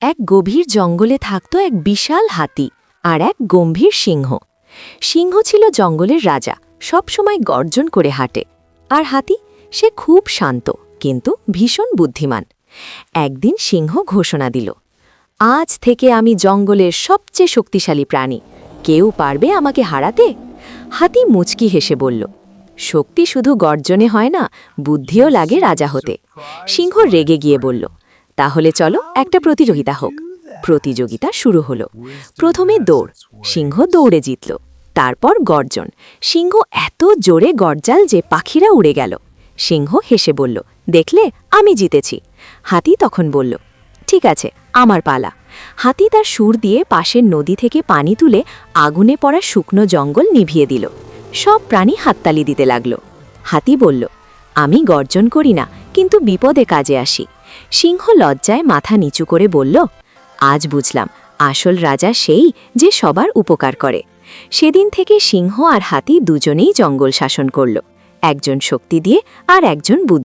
এক গভীর জঙ্গলে থাকত এক বিশাল হাতি আর এক গম্ভীর সিংহ। সিংহ ছিল জঙ্গলের রাজা, সবসময় গর্জন করে হাঁটে। আর হাতি, সে খুব শান্ত কিন্তু ভীষণ বুদ্ধিমান। একদিন সিংহ ঘোষণা দিল, আজ থেকে আমি জঙ্গলের সবচেয়ে শক্তিশালী প্রাণী, কেউ পারবে আমাকে হারাতে? হাতি মুচকি হেসে বলল, শক্তি শুধু গর্জনে হয় না, বুদ্ধিও লাগে রাজা হতে। সিংহ রেগে গিয়ে বলল, তাহলে চলো একটা প্রতিযোগিতা হোক। প্রতিযোগিতা শুরু হলো। প্রথমে দৌড়, সিংহ দৌড়ে জিতল। তারপর গর্জন, সিংহ এত জোরে গর্জাল যে পাখিরা উড়ে গেল। সিংহ হেসে বলল, দেখলে, আমি জিতেছি। হাতি তখন বলল, ঠিক আছে, আমার পালা। হাতি তার সুর দিয়ে পাশের নদী থেকে পানি তুলে আগুনে পড়া শুকনো জঙ্গল নিভিয়ে দিল। সব প্রাণী হাততালি দিতে লাগল। হাতি বলল, আমি গর্জন করি না, কিন্তু বিপদে কাজে আসি। সিংহ লজ্জায় মাথা নিচু করে বলল, আজ বুঝলাম, আসল রাজা সেই যে সবার উপকার করে। সেদিন থেকে সিংহ আর হাতি দুজনেই জঙ্গল শাসন করল, একজন শক্তি দিয়ে আর একজন বুদ্ধি।